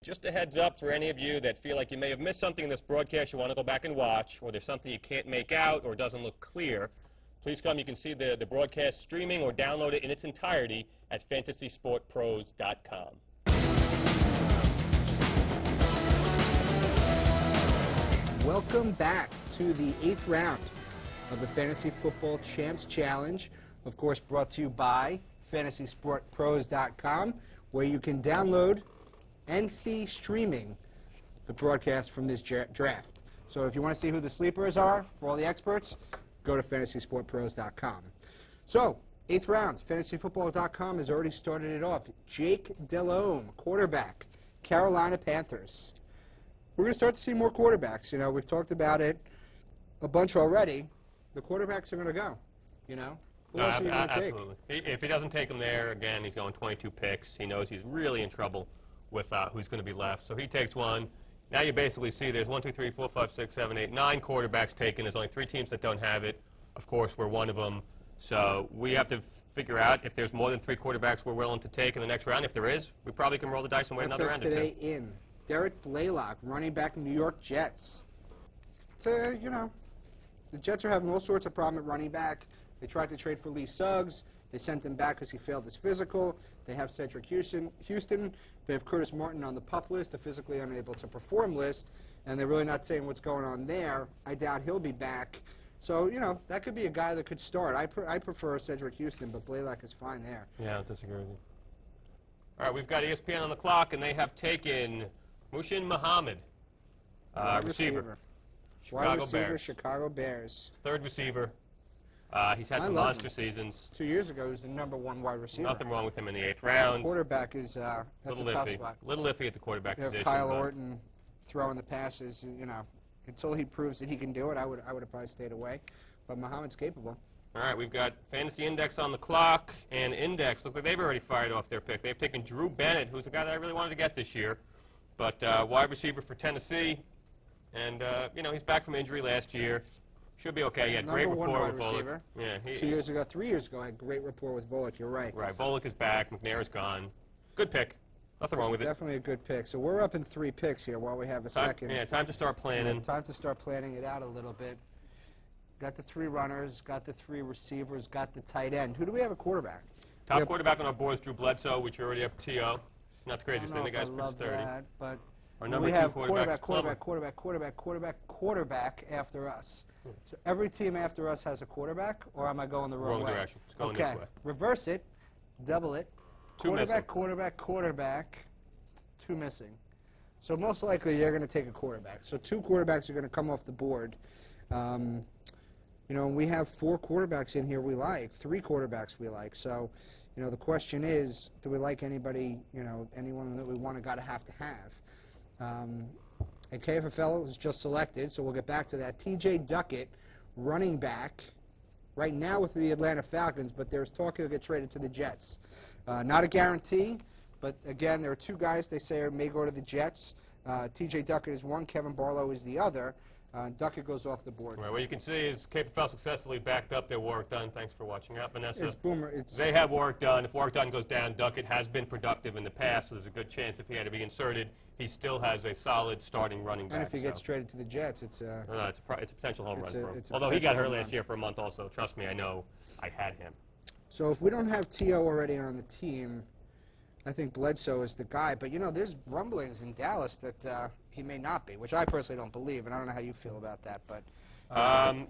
Just a heads up for any of you that feel like you may have missed something in this broadcast you want to go back and watch, or there's something you can't make out or doesn't look clear, please come. You can see the broadcast streaming or download it in its entirety at fantasysportpros.com. Welcome back to the 8th round of the Fantasy Football Champs Challenge, of course brought to you by fantasysportpros.com, where you can download and see streaming the broadcast from this draft. So if you want to see who the sleepers are for all the experts, go to fantasysportpros.com. So, 8th round, fantasyfootball.com has already started it off. Jake Delhomme, quarterback, Carolina Panthers. We're going to start to see more quarterbacks. You know, we've talked about it a bunch already. The quarterbacks are going to go, you know. Who else are you going to take? Absolutely. If he doesn't take him there, again, he's going 22 picks. He knows he's really in trouble with who's going to be left. So he takes one. Now you basically see there's 1, 2, 3, 4, 5, 6, 7, 8, 9 quarterbacks taken. There's only 3 teams that don't have it. Of course, we're one of them. So we have to figure out if there's more than 3 quarterbacks we're willing to take in the next round. If there is, we probably can roll the dice and wait another round or two. Today in Derek Blaylock, running back, New York Jets. It's you know, the Jets are having all sorts of problem at running back. They tried to trade for Lee Suggs. They sent him back because he failed his physical. They have Cedric Houston. They have Curtis Martin on the PUP list, the physically unable to perform list, and they're really not saying what's going on there. I doubt he'll be back. So, you know, that could be a guy that could start. I prefer Cedric Houston, but Blaylock is fine there. Yeah, I don't disagree with you. All right, we've got ESPN on the clock, and they have taken Mushin Muhammad, receiver. Wide receiver, Chicago Bears. 3rd receiver. He's had some monster seasons. 2 years ago, he was the #1 wide receiver. Nothing wrong with him in the 8th round. Quarterback is that's a tough spot. Little iffy at the quarterback position. Kyle Orton throwing the passes, you know, until he proves that he can do it, I would have probably stayed away. But Muhammad's capable. All right, we've got Fantasy Index on the clock, and Index looks like they've already fired off their pick. They've taken Drew Bennett, who's a guy that I really wanted to get this year, but wide receiver for Tennessee, and you know, he's back from injury last year. Should be okay. He had great rapport with Volek. Yeah, 2 years ago, 3 years ago, had great rapport with Volek. You're right. Right. Volek is back. McNair is gone. Good pick. Nothing wrong with it. Definitely a good pick. So we're up in 3 picks here while we have a second. Yeah, time to start planning. Time to start planning it out a little bit. Got the 3 runners, got the 3 receivers, got the tight end. Who do we have a quarterback? Top quarterback on our board is Drew Bledsoe, which we already have T.O. Not the craziest thing. The guy's pretty sturdy. That, but our number we 2 have quarterback quarterback after us. So every team after us has a quarterback, or am I going the wrong way? Direction. It's going this way. Reverse it, double it. 2 missing. Quarterback, 2 missing. So most likely you're going to take a quarterback. So 2 quarterbacks are going to come off the board. You know, we have 4 quarterbacks in here we like, 3 quarterbacks we like. So, you know, the question is, do we like anybody, you know, anyone that we want to have to have? And KFFL was just selected, so we'll get back to that. T.J. Duckett, running back, right now with the Atlanta Falcons, but there's talk he'll get traded to the Jets. Not a guarantee, but again, there are 2 guys they say may go to the Jets. T.J. Duckett is one, Kevin Barlow is the other. Duckett goes off the board. Right, what you can see is KFFL successfully backed up their work done. Thanks for watching out, Vanessa. It's Boomer. They have work done. If work done goes down, Duckett has been productive in the past, so there's a good chance if he had to be inserted, he still has a solid starting running back. And if he gets traded to the Jets, it's no, it's a potential home run for him. Although he got hurt last year for a month also. Trust me, I know. I had him. So if we don't have T.O. already on the team, I think Bledsoe is the guy. But, you know, there's rumblings in Dallas that he may not be, which I personally don't believe, and I don't know how you feel about that. But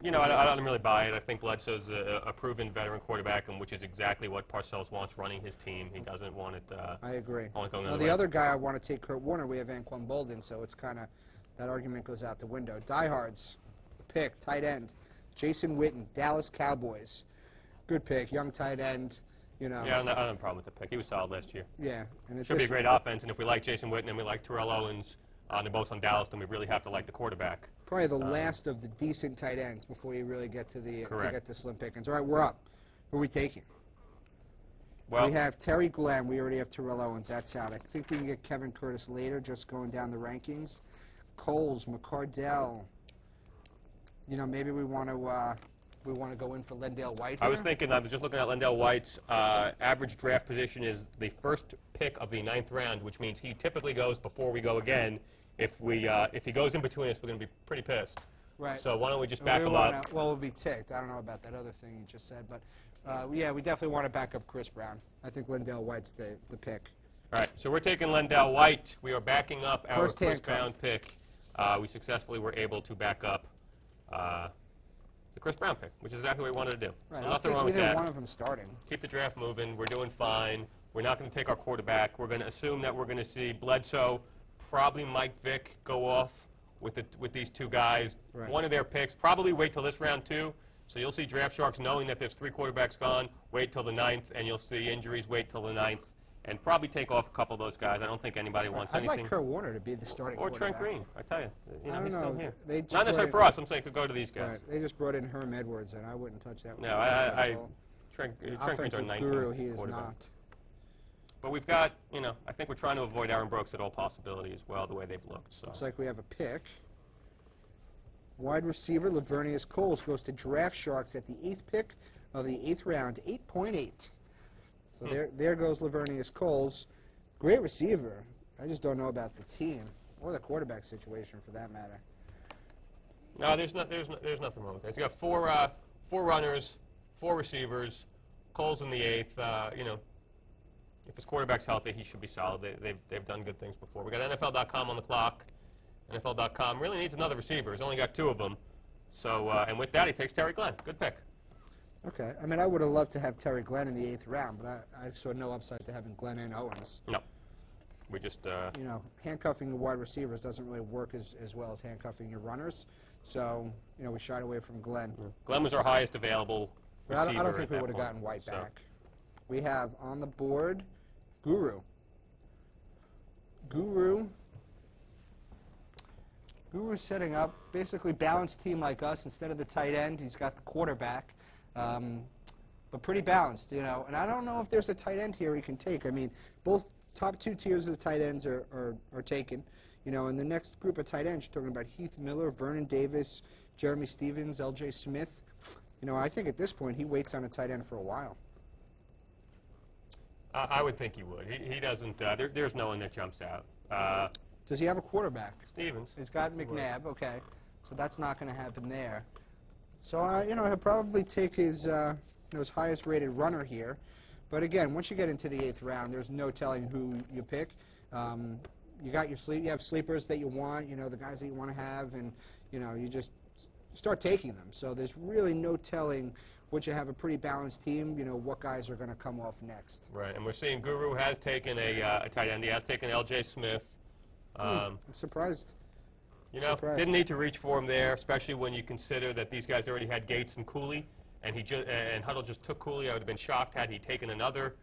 you know, I don't really buy it. I think Bledsoe's a proven veteran quarterback, and which is exactly what Parcells wants running his team. He doesn't want it. I agree. Well, the other guy I want to take, Kurt Warner. We have Anquan Bolden, so it's kind of that argument goes out the window. Diehards, pick tight end, Jason Witten, Dallas Cowboys. Good pick, young tight end. You know. Yeah, I don't have a problem with the pick. He was solid last year. Yeah, and should be a great offense. And if we like Jason Witten and we like Terrell Owens, they're both on Dallas, then we really have to like the quarterback. Probably the last of the decent tight ends before you really get to the Slim Pickens. All right, we're up. Who are we taking? Well, we have Terry Glenn. We already have Terrell Owens. That's out. I think we can get Kevin Curtis later, just going down the rankings. Coles, McCardell. You know, maybe we want to we want to go in for Lendale White I was here? thinking, I was just looking at Lendale White's average draft position is the first pick of the 9th round, which means he typically goes before we go again. If he goes in between us, we're going to be pretty pissed. Right. So why don't we just And back we him wanna- up? Well, we'll be ticked. I don't know about that other thing you just said, but yeah, we definitely want to back up Chris Brown. I think Lendale White's the pick. All right, so we're taking Lendale White. We are backing up our First Chris handcuff. Brown pick. We successfully were able to back up the Chris Brown pick, which is exactly what we wanted to do. Right. So I'll nothing take wrong with either that. one of them starting. Keep the draft moving. We're doing fine. We're not going to take our quarterback. We're going to assume that we're going to see Bledsoe, probably Mike Vick go off with these two guys. Right. One of their picks. Probably wait till this round 2. So you'll see Draft Sharks knowing that there's 3 quarterbacks gone. Wait till the 9th, and you'll see injuries. Wait till the 9th, and probably take off a couple of those guys. I don't think anybody wants I'd anything. like Kurt Warner to be the starting Or quarterback. Trent Green. I tell you, I don't he's know. still here. They just Not necessarily brought for in- us. I'm saying it could go to these guys. Right. They just brought in Herm Edwards, and I wouldn't touch that. No, with a I 10-foot ball. Trent Green's our Offensive 19th guru, he is quarterback. not. But we've got, I think we're trying to avoid Aaron Brooks at all possibility as well, the way they've looked. So. Looks like we have a pick. Wide receiver Lavernius Coles goes to Draft Sharks at the 8th pick of the 8th round, 8.8. So there goes Lavernius Coles. Great receiver. I just don't know about the team or the quarterback situation for that matter. No, there's nothing wrong with that. He's got four runners, 4 receivers. Cole's in the 8th. If his quarterback's healthy, he should be solid. They've done good things before. We got NFL.com on the clock. NFL.com really needs another receiver. He's only got 2 of them. So and with that, he takes Terry Glenn. Good pick. Okay. I mean, I would have loved to have Terry Glenn in the 8th round, but I saw no upside to having Glenn and Owens. No, we just Handcuffing the wide receivers doesn't really work as well as handcuffing your runners. So, we shied away from Glenn. Glenn was our highest available But receiver. I don't think at we that would have point. gotten White So, back. We have on the board Guru. Guru's setting up basically balanced team like us. Instead of the tight end, he's got the quarterback. But pretty balanced, And I don't know if there's a tight end here he can take. I mean, both top 2 tiers of the tight ends are taken. In the next group of tight ends, you're talking about Heath Miller, Vernon Davis, Jeremy Stevens, L.J. Smith. I think at this point he waits on a tight end for a while. I would think he would. He doesn't. There's no one that jumps out. Does he have a quarterback? Stevens. He's got McNabb, okay. So that's not going to happen there. So, he'll probably take his highest rated runner here. But again, once you get into the 8th round, there's no telling who you pick. You have sleepers that you want, the guys that you want to have, and, you just start taking them. So there's really no telling. Once you have a pretty balanced team, what guys are going to come off next. Right, and we're seeing Guru has taken a tight end. He has taken L.J. Smith. I'm surprised. Surprised. Didn't need to reach for him there, especially when you consider that these guys already had Gates and Cooley, and Huddle just took Cooley. I would have been shocked had he taken another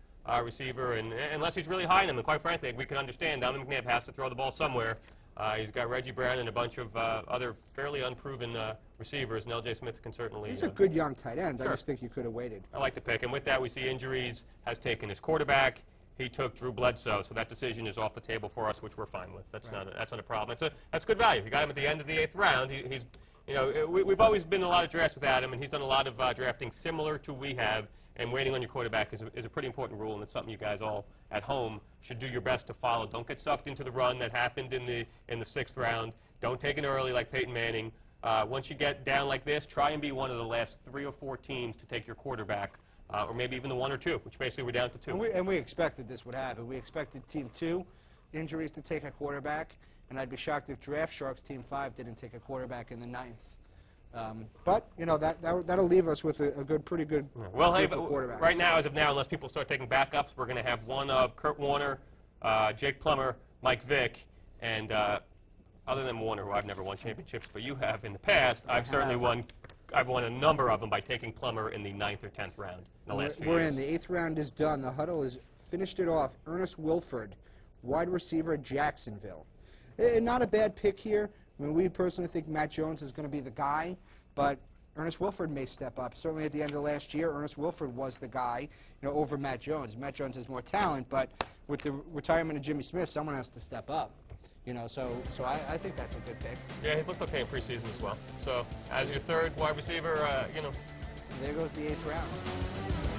receiver, and unless he's really high in him. And quite frankly, we can understand Donovan McNabb has to throw the ball somewhere. He's got Reggie Brown and a bunch of other fairly unproven receivers, and L.J. Smith can certainly. He's a good young tight end. Sure. I just think you could have waited. I like the pick, and with that, we see injuries. Has taken his quarterback. He took Drew Bledsoe, so that decision is off the table for us, which we're fine with. That's not a problem. That's good value. You got him at the end of the 8th round. He's we've always been in a lot of drafts with Adam, and he's done a lot of drafting similar to we have. And waiting on your quarterback is a pretty important rule, and it's something you guys all at home should do your best to follow. Don't get sucked into the run that happened in the 6th round. Don't take it early like Peyton Manning. Once you get down like this, try and be one of the last 3 or 4 teams to take your quarterback, or maybe even the 1 or 2, which basically we're down to 2. And we expected this would happen. We expected Team 2 injuries to take a quarterback, and I'd be shocked if Draft Sharks Team 5 didn't take a quarterback in the 9th. But that'll leave us with a pretty good Well, hey, group of quarterbacks. right now, as of now, unless people start taking backups, we're going to have one of Kurt Warner, Jake Plummer, Mike Vick, and other than Warner, who I've never won championships, but you have in the past, I've certainly won. I've won a number of them by taking Plummer in the 9th or 10th round in the last few We're years. in. The 8th round is done. The Huddle has finished it off. Ernest Wilford, wide receiver, Jacksonville. Not a bad pick here. I mean, we personally think Matt Jones is going to be the guy, but Ernest Wilford may step up. Certainly at the end of last year, Ernest Wilford was the guy, over Matt Jones. Matt Jones has more talent, but with the retirement of Jimmy Smith, someone has to step up. So I think that's a good pick. Yeah, he's looked okay in preseason as well. So as your 3rd wide receiver, There goes the 8th round.